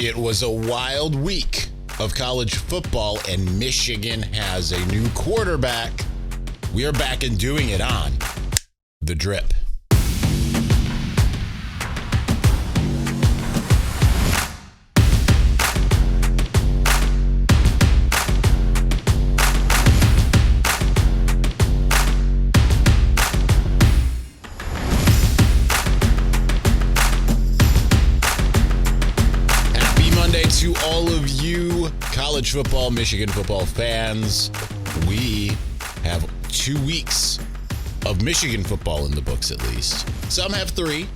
It was a wild week of college football, and Michigan has a new quarterback. We are back and doing it on The Drip. To all of you college football, Michigan football fans, we have 2 weeks of Michigan football in the books, at least. Some have 3,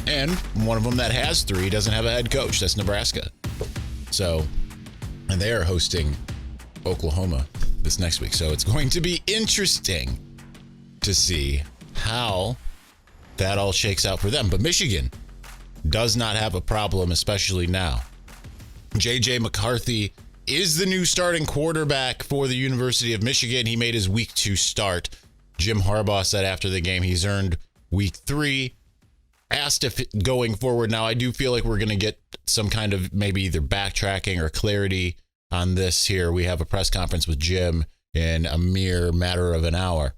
and one of them that has 3 doesn't have a head coach. That's Nebraska. And they are hosting Oklahoma this next week. So it's going to be interesting to see how that all shakes out for them. But Michigan does not have a problem, especially now. J.J. McCarthy is the new starting quarterback for the University of Michigan. He made his week 2 start. Jim Harbaugh said after the game he's earned week 3. Asked if going forward, now I do feel like we're going to get some kind of maybe either backtracking or clarity on this here. We have a press conference with Jim in a mere matter of an hour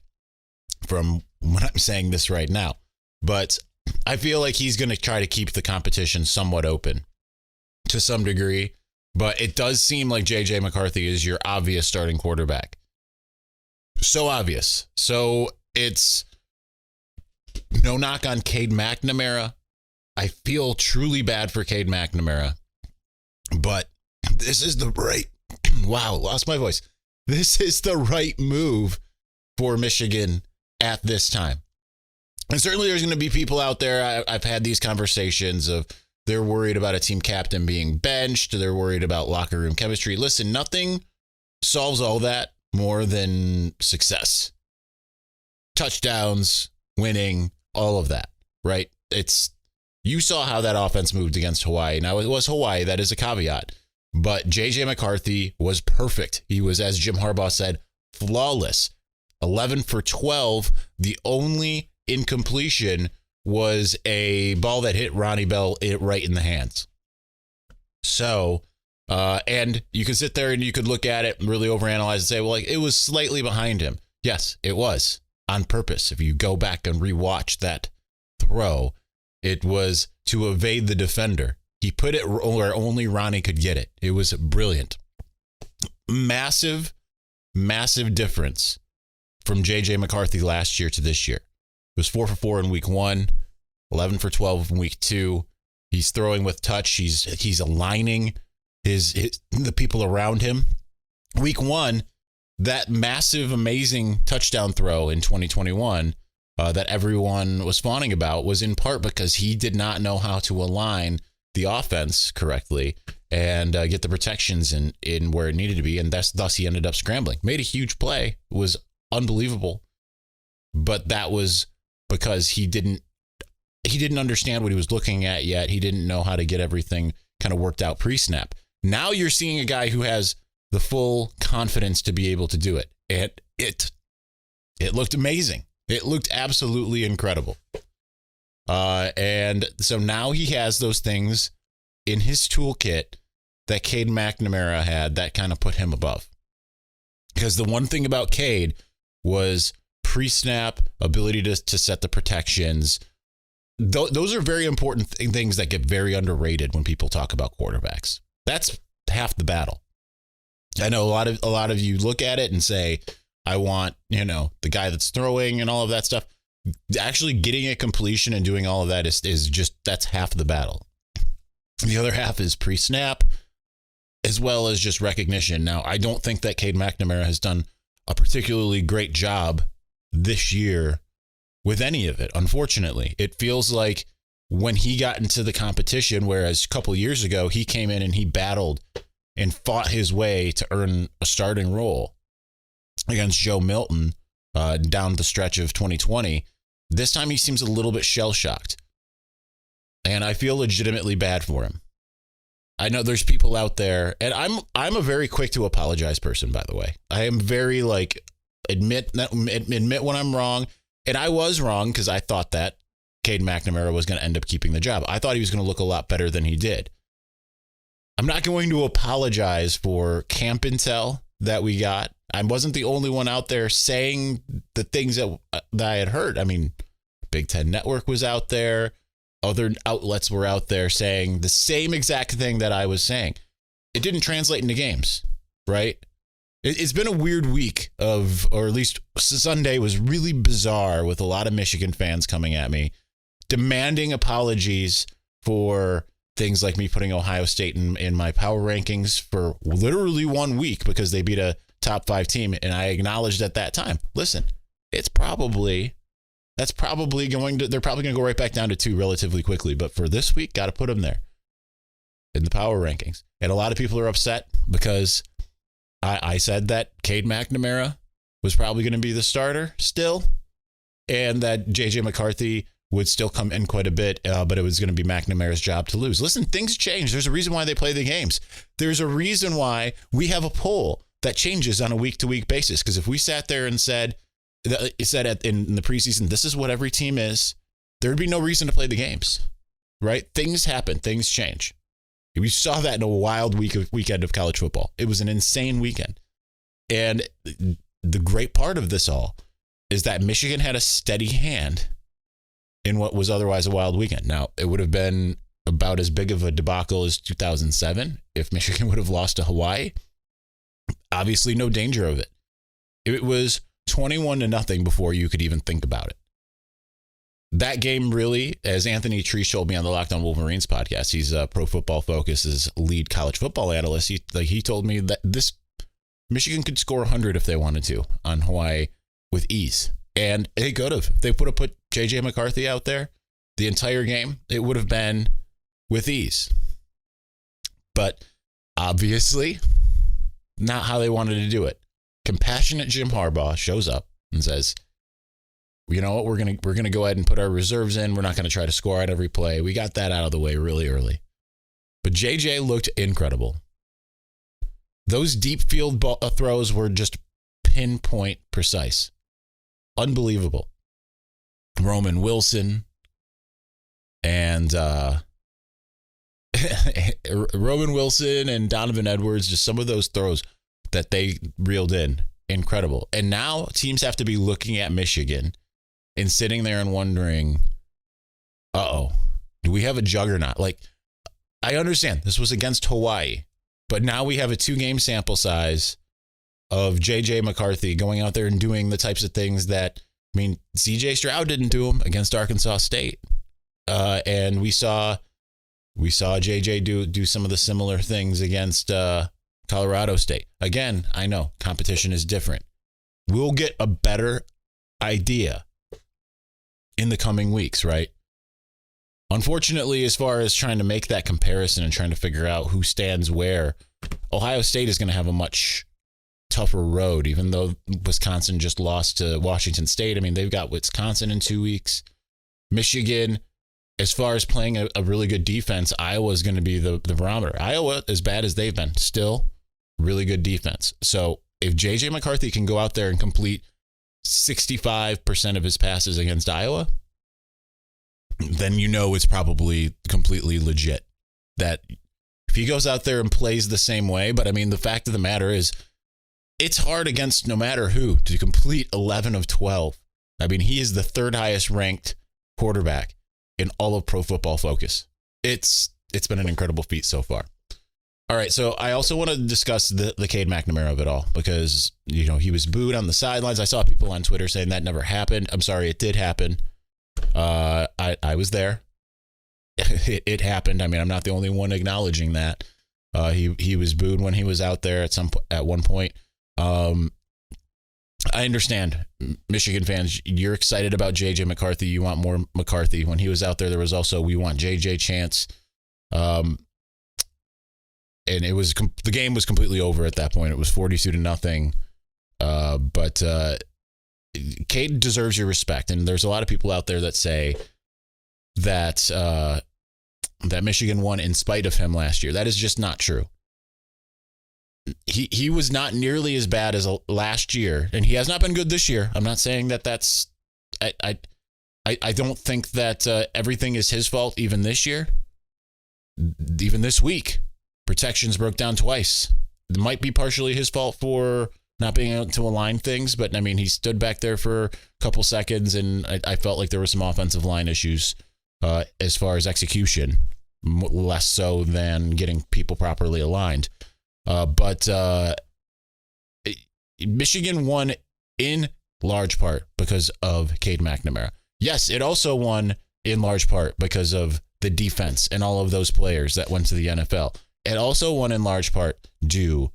from when I'm saying this right now. But I feel like he's going to try to keep the competition somewhat open to some degree, but it does seem like J.J. McCarthy is your obvious starting quarterback. So obvious. So it's no knock on Cade McNamara. I feel truly bad for Cade McNamara, but this is the right, wow, lost my voice. This is the right move for Michigan at this time. And certainly there's going to be people out there. I've had these conversations of, they're worried about a team captain being benched. They're worried about locker room chemistry. Listen, nothing solves all that more than success. Touchdowns, winning, all of that, right? You saw how that offense moved against Hawaii. Now, it was Hawaii. That is a caveat. But J.J. McCarthy was perfect. He was, as Jim Harbaugh said, flawless. 11 for 12. The only incompletion was a ball that hit Ronnie Bell right in the hands. So, and you could sit there and you could look at it and really overanalyze and say, well, like, it was slightly behind him. Yes, it was on purpose. If you go back and rewatch that throw, it was to evade the defender. He put it where only Ronnie could get it. It was brilliant. Massive, massive difference from J.J. McCarthy last year to this year. It was 4 for 4 in week 1, 11 for 12 in week 2. He's throwing with touch. He's aligning the people around him. Week 1, that massive, amazing touchdown throw in 2021 that everyone was fawning about was in part because he did not know how to align the offense correctly and get the protections in where it needed to be. And thus he ended up scrambling. Made a huge play. It was unbelievable. But that was because he didn't understand what he was looking at yet. He didn't know how to get everything kind of worked out pre-snap. Now you're seeing a guy who has the full confidence to be able to do it. And it looked amazing. It looked absolutely incredible. And so now he has those things in his toolkit that Cade McNamara had that kind of put him above. Because the one thing about Cade was pre-snap, ability to set the protections. Those are very important things that get very underrated when people talk about quarterbacks. That's half the battle. I know a lot of you look at it and say, I want, the guy that's throwing and all of that stuff. Actually getting a completion and doing all of that is just, that's half the battle. The other half is pre-snap as well as just recognition. Now, I don't think that Cade McNamara has done a particularly great job this year with any of it. Unfortunately, it feels like when he got into the competition, whereas a couple years ago, he came in and he battled and fought his way to earn a starting role against Joe Milton down the stretch of 2020. This time he seems a little bit shell-shocked. And I feel legitimately bad for him. I know there's people out there, and I'm a very quick to apologize person, by the way. I am very admit when I'm wrong. And I was wrong because I thought that Cade McNamara was going to end up keeping the job. I thought he was going to look a lot better than he did. I'm not going to apologize for camp intel that we got. I wasn't the only one out there saying the things that I had heard. I mean, Big Ten Network was out there. Other outlets were out there saying the same exact thing that I was saying. It didn't translate into games, right? It's been a weird week or at least Sunday was really bizarre with a lot of Michigan fans coming at me, demanding apologies for things like me putting Ohio State in my power rankings for literally 1 week because they beat a top 5 team. And I acknowledged at that time, listen, they're probably going to go right back down to 2 relatively quickly. But for this week, got to put them there in the power rankings. And a lot of people are upset because I said that Cade McNamara was probably going to be the starter still, and that JJ McCarthy would still come in quite a bit, but it was going to be McNamara's job to lose. Listen, things change. There's a reason why they play the games. There's a reason why we have a poll that changes on a week-to-week basis. Because if we sat there and said in the preseason, this is what every team is, there would be no reason to play the games, right? Things happen. Things change. We saw that in a wild weekend of college football. It was an insane weekend. And the great part of this all is that Michigan had a steady hand in what was otherwise a wild weekend. Now, it would have been about as big of a debacle as 2007 if Michigan would have lost to Hawaii. Obviously, no danger of it. It was 21-0 before you could even think about it. That game really, as Anthony Tree showed me on the Locked On Wolverines podcast, he's Pro Football Focus's lead college football analyst. He told me that this Michigan could score 100 if they wanted to on Hawaii with ease. And they could have. If they would have put JJ McCarthy out there the entire game, it would have been with ease. But obviously, not how they wanted to do it. Compassionate Jim Harbaugh shows up and says, you know what, we're gonna go ahead and put our reserves in. We're not going to try to score at every play. We got that out of the way really early. But JJ looked incredible. Those deep field throws were just pinpoint precise. Unbelievable. Roman Wilson and Roman Wilson and Donovan Edwards, just some of those throws that they reeled in. Incredible. And now teams have to be looking at Michigan and sitting there and wondering, do we have a juggernaut? Like, I understand this was against Hawaii, but now we have a 2-game sample size of JJ McCarthy going out there and doing the types of things that, I mean, CJ Stroud didn't do them against Arkansas State. And we saw JJ do some of the similar things against Colorado State. Again, I know competition is different. We'll get a better idea in the coming weeks, right? Unfortunately, as far as trying to make that comparison and trying to figure out who stands where, Ohio State is going to have a much tougher road, even though Wisconsin just lost to Washington State. I mean, they've got Wisconsin in 2 weeks. Michigan, as far as playing a really good defense, Iowa is going to be the barometer. Iowa, as bad as they've been, still really good defense. So if JJ McCarthy can go out there and complete 65% of his passes against Iowa, then you know it's probably completely legit. That if he goes out there and plays the same way, but I mean, the fact of the matter is, it's hard against no matter who to complete 11 of 12. I mean, he is the 3rd highest ranked quarterback in all of Pro Football Focus. It's been an incredible feat so far. All right, so I also want to discuss the Cade McNamara of it all because, you know, he was booed on the sidelines. I saw people on Twitter saying that never happened. I'm sorry, it did happen. I was there. It happened. I mean, I'm not the only one acknowledging that. He was booed when he was out there at one point. I understand, Michigan fans, you're excited about JJ McCarthy. You want more McCarthy. When he was out there, there was also, we want JJ chance. And it was the game was completely over at that point. It was 42-0. But Cade deserves your respect. And there's a lot of people out there that say that that Michigan won in spite of him last year. That is just not true. He was not nearly as bad as last year, and he has not been good this year. I'm not saying that that's I don't think that everything is his fault even this year, even this week protections broke down twice. It might be partially his fault for not being able to align things, but I mean, he stood back there for a couple seconds, and I felt like there were some offensive line issues as far as execution, less so than getting people properly aligned. But Michigan won in large part because of Cade McNamara. Yes, it also won in large part because of the defense and all of those players that went to the NFL. It also won in large part due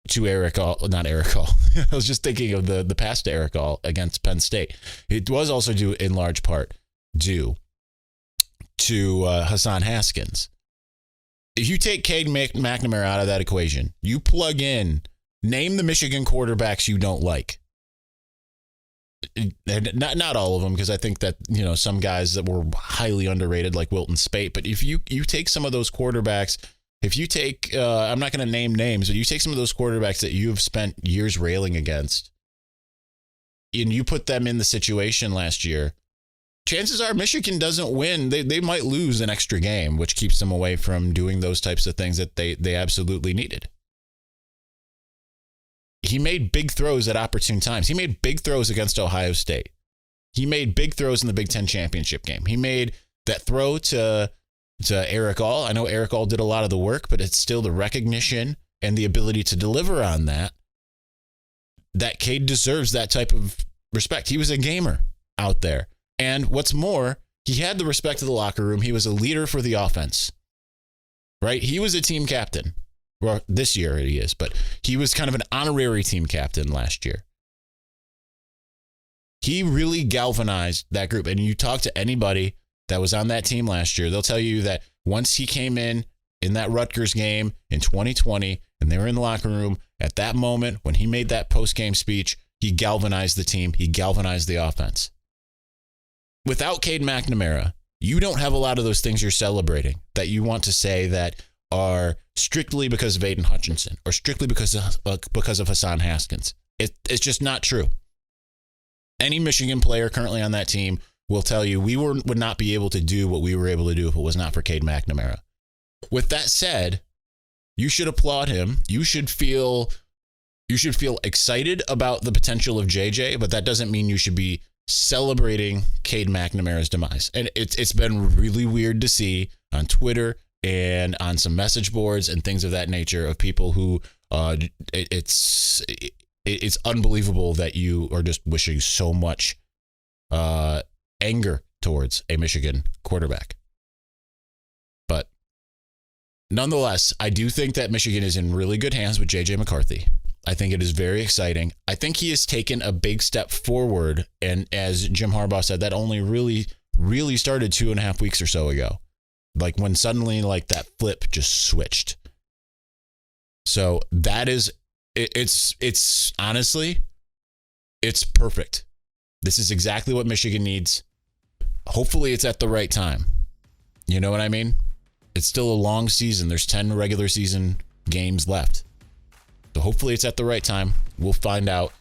to not Eric All. I was just thinking of the past Eric All against Penn State. It was also due in large part due to Hassan Haskins. If you take Cade McNamara out of that equation, you plug in, name the Michigan quarterbacks you don't like. Not all of them, because I think that, you know, some guys that were highly underrated like Wilton Spate, but if you take some of those quarterbacks, if you take I'm not going to name names, but you take some of those quarterbacks that you have spent years railing against and you put them in the situation last year, chances are Michigan doesn't win. They might lose an extra game, which keeps them away from doing those types of things that they absolutely needed. He made big throws at opportune times. He made big throws against Ohio State. He made big throws in the Big Ten championship game. He made that throw to Eric All. I know Eric All did a lot of the work, but it's still the recognition and the ability to deliver on that Cade deserves that type of respect. He was a gamer out there. And what's more, he had the respect of the locker room. He was a leader for the offense, right? He was a team captain. Well, this year he is, but he was kind of an honorary team captain last year. He really galvanized that group. And you talk to anybody that was on that team last year, they'll tell you that once he came in that Rutgers game in 2020, and they were in the locker room, at that moment when he made that post-game speech, he galvanized the team. He galvanized the offense. Without Cade McNamara, you don't have a lot of those things you're celebrating that you want to say that are strictly because of Aiden Hutchinson or strictly because of Hassan Haskins. It's just not true. Any Michigan player currently on that team will tell you we would not be able to do what we were able to do if it was not for Cade McNamara. With that said, you should applaud him. You should feel excited about the potential of JJ, but that doesn't mean you should be celebrating Cade McNamara's demise. And it's been really weird to see on Twitter and on some message boards and things of that nature of people who it's unbelievable that you are just wishing so much anger towards a Michigan quarterback. But nonetheless, I do think that Michigan is in really good hands with JJ McCarthy. I think it is very exciting. I think he has taken a big step forward. And as Jim Harbaugh said, that only really started 2.5 weeks or so ago. Like when suddenly like that flip just switched. So that is, it's honestly, it's perfect. This is exactly what Michigan needs. Hopefully it's at the right time. You know what I mean? It's still a long season. There's 10 regular season games left. So hopefully it's at the right time. We'll find out.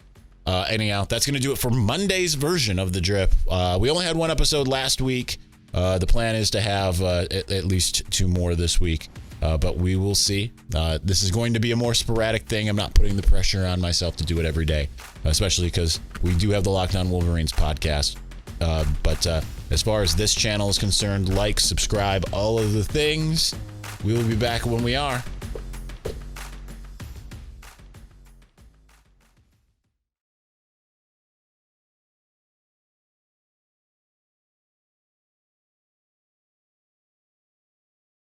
Anyhow, that's going to do it for Monday's version of The Drip. We only had one episode last week. The plan is to have at least 2 more this week, but we will see. This is going to be a more sporadic thing. I'm not putting the pressure on myself to do it every day, especially because we do have the Locked On Wolverines podcast. But as far as this channel is concerned, like, subscribe, all of the things. We will be back when we are.